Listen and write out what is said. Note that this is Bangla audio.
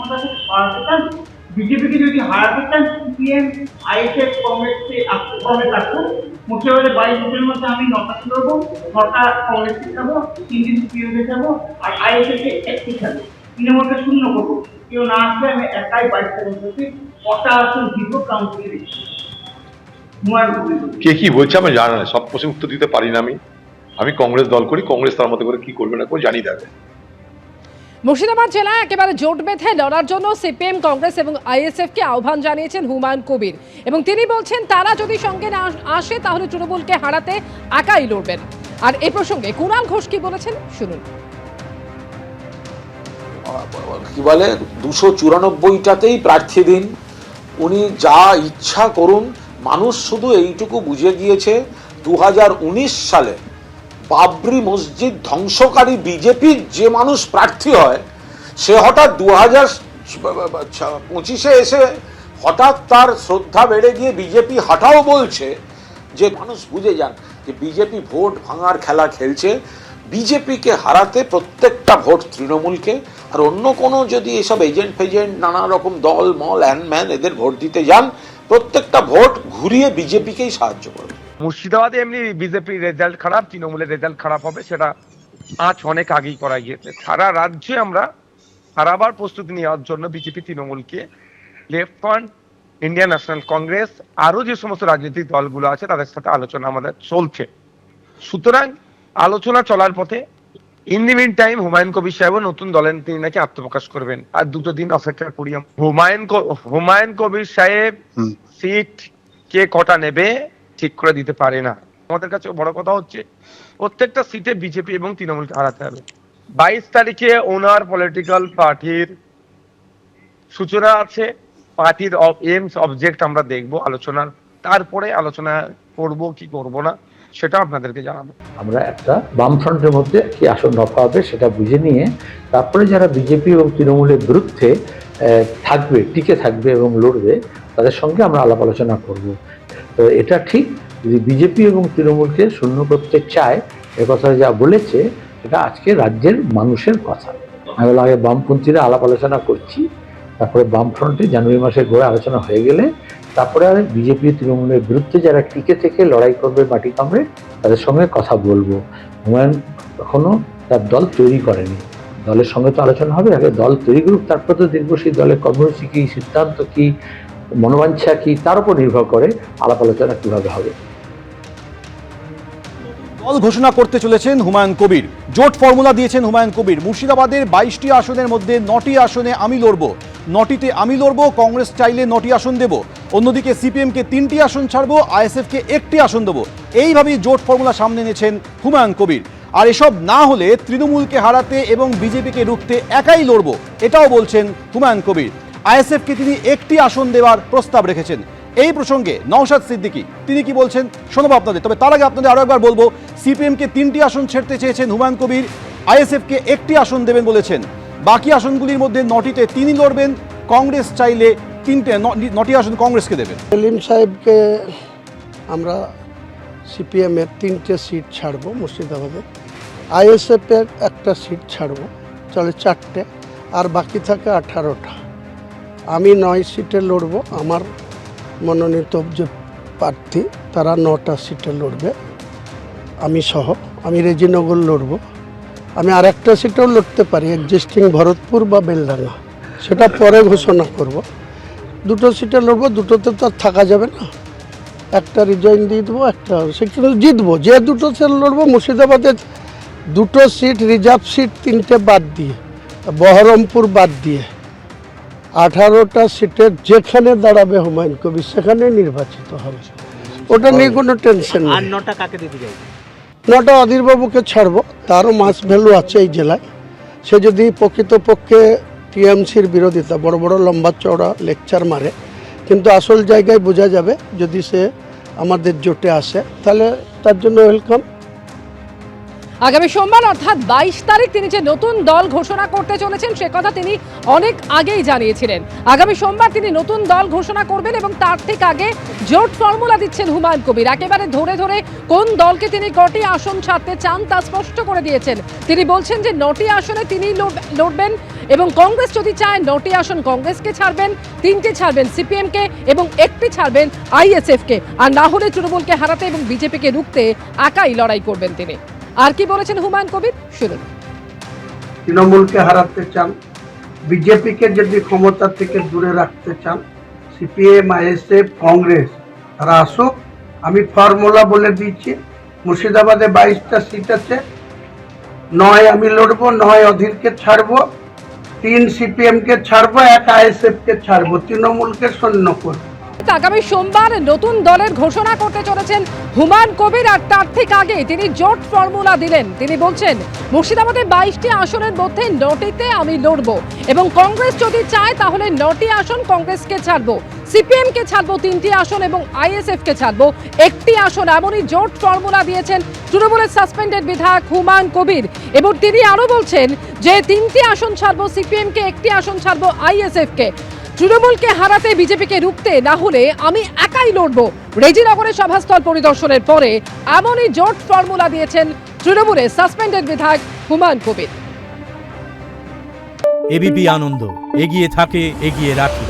মমতাকে হারাতে চান, বিজেপিকে যদি হারাতে চান, সিপিএম আইএসএফ কংগ্রেসকে কংগ্রেস আসুন, মুর্শিদাবাদে 22 বুথের মধ্যে আমি 9টা লড়বো, 9টা কংগ্রেসকে খাবো, 3 সিপিএমকে খাবো, আর আইএসএফকে একটি খাবো, তৃণমূলকে শূন্য করবো। কেউ না আসলে আমি একাই 22টা বলতেছি, 9টা আসন জিতবো কাউন্সিলে। কে কি বলছে আমি জানি না, সব প্রশ্নের উত্তর দিতে পারি না। আমি কংগ্রেস দল করি, কংগ্রেস তার মতো করে কি করবে না করে জানিয়ে দেবে। মুর্শিদাবাদ জেলায় একেবারে জোট বেঁধে লড়ার জন্য সিপিএম, কংগ্রেস এবং আইএসএফকে আহ্বান জানিয়েছেন হুমায়ুন কবির, এবং তিনি বলছেন তারা যদি সঙ্গে না আসে তাহলে তৃণমূলকে হারাতে একাই লড়বেন। আর এই প্রসঙ্গে কুণাল ঘোষ কি বলেছেন শুনুন। কি বলে 294টাতেই প্রার্থী দিন, উনি যা ইচ্ছা করুন। মানুষ শুধু এইটুকু বুঝে গিয়েছে 2019 সালে বাবরি মসজিদ ধ্বংসকারী বিজেপির যে মানুষ প্রার্থী হয়, সে হঠাৎ 2025-এ এসে হঠাৎ তার শ্রদ্ধা বেড়ে গিয়ে বিজেপি হাঁটাও বলছে। যে মানুষ বুঝে যান যে বিজেপি ভোট ভাঙার খেলা খেলছে, বিজেপিকে হারাতে প্রত্যেকটা ভোট তৃণমূলকে, আর অন্য কোনো যদি এসব এজেন্ট ফেজেন্ট নানা রকম দল মল ম্যান এদের ভোট দিতে যান, প্রত্যেকটা ভোট ঘুরিয়ে বিজেপিকেই সাহায্য করবে। মুর্শিদাবাদে এমনি বিজেপির রেজাল্ট খারাপ, তৃণমূলের রেজাল্ট খারাপ হবে, সেটা আজ অনেক আগেই করা গিয়েছে। সারা রাজ্যে আমরা হারাবার প্রস্তুতি নেওয়ার জন্য বিজেপি, তৃণমূলকে, left front, Indian national Congress, আরো যে সমস্ত রাজনৈতিক দলগুলো আছে তাদের সাথে আলোচনা আমাদের চলছে। সুতরাং আলোচনা চলার পথে in the meantime Humayun Kabir সাহেব নতুন দলের তিনি নাকি আত্মপ্রকাশ করবেন। আর 2 দিন অপেক্ষা করি। হুমায়ুন কবির সাহেব সিট কে কটা নেবে ঠিক করে দিতে পারে না। আমাদের কাছে বড় কথা হচ্ছে প্রত্যেকটা সিটে বিজেপি এবং তৃণমূলকে হারাতে হবে। 22 তারিখে ওনার পলিটিক্যাল পার্টির সূচনা আছে, পার্টির এইমস অবজেক্ট আমরা দেখবো আলোচনার, তারপরে আলোচনা করব কি করব না সেটা আপনাদেরকে জানাবো। আমরা একটা বামফ্রন্টের মধ্যে কি আসন রফা হবে সেটা বুঝে নিয়ে তারপরে যারা বিজেপি এবং তৃণমূলের বিরুদ্ধে থাকবে, টিকে থাকবে এবং লড়বে, তাদের সঙ্গে আমরা আলাপ আলোচনা করব। তো এটা ঠিক, যদি বিজেপি এবং তৃণমূলকে শূন্য করতে চায়, এ কথা যা বলেছে সেটা আজকে রাজ্যের মানুষের কথা। আমি বললাম আগে বামপন্থীরা আলাপ আলোচনা করছি, তারপরে বামফ্রন্টে জানুয়ারি মাসের গোড়া আলোচনা হয়ে গেলে তারপরে বিজেপি তৃণমূলের বিরুদ্ধে যারা টিকে থেকে লড়াই করবে মাটি কামড়ে, তাদের সঙ্গে কথা বলবো। হুমায়ুন এখনো তার দল তৈরি করেনি, দলের সঙ্গে তো আলোচনা হবে, আগে দল তৈরি করুক, তারপর তো দেখবো সেই দলের কর্মসূচি কী, সিদ্ধান্ত কী, মনোবাঞ্ছা কী, তার উপর নির্ভর করে আলাপ আলোচনা কীভাবে হবে। দল ঘোষণা করতে চলেছেন হুমায়ুন কবির। জোট ফর্মুলা দিয়েছেন হুমায়ুন কবির। মুর্শিদাবাদের 22টি আসনের মধ্যে 9টি আসনে আমি লড়ব, 9টিতে আমি লড়ব, কংগ্রেস চাইলে 9টি আসন দেব, অন্যদিকে সিপিএমকে 3টি আসন ছাড়বো, আইএসএফকে 1টি আসন দেবো। এইভাবেই জোট ফর্মুলা সামনে এনেছেন হুমায়ুন কবির। আর এসব না হলে তৃণমূলকে হারাতে এবং বিজেপিকে রুখতে একাই লড়ব, এটাও বলছেন হুমায়ুন কবির। আইএসএফকে তিনি 1টি আসন দেওয়ার প্রস্তাব রেখেছেন। এই প্রসঙ্গে নওশাদ সিদ্দিকী তিনি কি বলছেন শোনাবো আপনাদের। তবে তার আগে আপনাদের আরো একবার বলবো, সিপিএমকে 3টি আসন ছেড়তে চেয়েছেন হুমায়ুন কবির, আইএসএফকে 1টি আসন দেবেন বলেছেন। বাকি আসনগুলির মধ্যে 9টিতে তিনি লড়বেন, কংগ্রেস চাইলে 9টি আসন কংগ্রেসকে দেবেন। সেলিম সাহেবকে আমরা সিপিএমের 3টে সিট ছাড়বো মুর্শিদাবাদে, আইএসএফের 1টা সিট ছাড়বো, চলে 4টে, আর বাকি থাকে 18টা। আমি 9 সিটে লড়বো, আমার মনোনীত যে প্রার্থী তারা 9টা সিটে লড়বে, আমি সহ। আমি রেজিনগর লড়বো, আমি আর একটা সিটেও লড়তে পারি, এক্সিস্টিং ভরতপুর বা বেলডাঙ্গা, সেটা পরে ঘোষণা করব। 2টো সিটে লড়বো, 2টোতে তো আর থাকা যাবে না, একটা রিজয়েন দিয়ে দেবো, একটা সেখানে জিতবো। যে 2টো সিট লড়বো মুর্শিদাবাদের 2টো সিট রিজার্ভ সিট 3টে বাদ দিয়ে, বহরমপুর বাদ দিয়ে 18টা সিটের যেখানে দাঁড়াবে হুমায়ুন কবির সেখানে নির্বাচিত হবে, ওটা নিয়ে কোনো টেনশন নেই। 9টা কাকে দিতে চাই? 9টা অধীরবাবুকে ছাড়বো, তারও মাস ভ্যালু আছে এই জেলায়। সে যদি প্রকৃতপক্ষে টিএমসির বিরোধিতা, বড় বড় লম্বা চওড়া লেকচার মারে, কিন্তু আসল জায়গায় বোঝা যাবে যদি সে আমাদের জোটে আসে, তাহলে তার জন্য ওয়েলকাম। আগামী সোমবার অর্থাৎ 22 তারিখ তিনি যে নতুন দল ঘোষণা করতে চলেছেন সে কথা তিনি অনেক আগেই জানিয়েছিলেন। আগামী সোমবার তিনি নতুন দল ঘোষণা করবেন এবং তার ঠিক আগে জোট ফর্মুলা দিচ্ছেন হুমায়ুন কবির। একেবারে ধরে ধরে কোন দলকে তিনি কটি আসন ছাড়তে চান তা স্পষ্ট করে দিয়েছেন। তিনি বলছেন যে 9টি আসনে তিনি লড়বেন এবং কংগ্রেস যদি চায় 9টি আসন কংগ্রেসকে ছাড়বেন, 3টে ছাড়বেন সিপিএমকে এবং 1টি ছাড়বেন আইএসএফকে। আর না হলে তৃণমূলকে হারাতে এবং বিজেপিকে রুখতে একাই লড়াই করবেন তিনি। আর কি বলেছেন হুমায়ুন কবির শুনুন। তৃণমূলকে হারাতে চান, বিজেপিকে যদি ক্ষমতা থেকে দূরে রাখতে চান, সিপিএম আইএসএফ কংগ্রেস তারা আসুক। আমি ফর্মুলা বলে দিচ্ছি, মুর্শিদাবাদে 22টা সিট আছে, 9 আমি লড়বো, 9 অধীরকে ছাড়বো, 3 সিপিএমকে ছাড়বো, 1 আইএসএফকে ছাড়বো, তৃণমূলকে শূন্য করবো। আগামী সোমবার নতুন দলের ঘোষণা করতে চলেছেন হুমায়ুন কবির। আর তার ঠিক আগে তিনি জোট ফর্মুলা দিলেন। তিনি বলছেন মুর্শিদাবাদে 22টি আসনের মধ্যে 9টিতে আমি লড়বো এবং কংগ্রেস যদি চায় তাহলে 9টি আসন কংগ্রেসকে ছাড়বো, সিপিএমকে ছাড়বো 3টি আসন এবং আইএসএফকে ছাড়বো 1টি আসন। এমনই জোট ফর্মুলা দিয়েছেন তৃণমূলের সাসপেন্ডেড বিধায়ক হুমায়ুন কবির। এবং তিনি আরো বলছেন যে 3টি আসন ছাড়বো সিপিএমকে, 1টি আসন ছাড়বো আইএসএফকে। তৃণমূলকে হারাতে বিজেপিকে রুখতে না হলে আমি একাই লড়বো। রেজিনগরের সভাস্থল পরিদর্শনের পরে এমনই জোট ফর্মুলা দিয়েছেন তৃণমূলের সাসপেন্ডেড বিধায়ক হুমায়ুন কবির। এবিপি আনন্দ, এগিয়ে থাকে, এগিয়ে রাখে।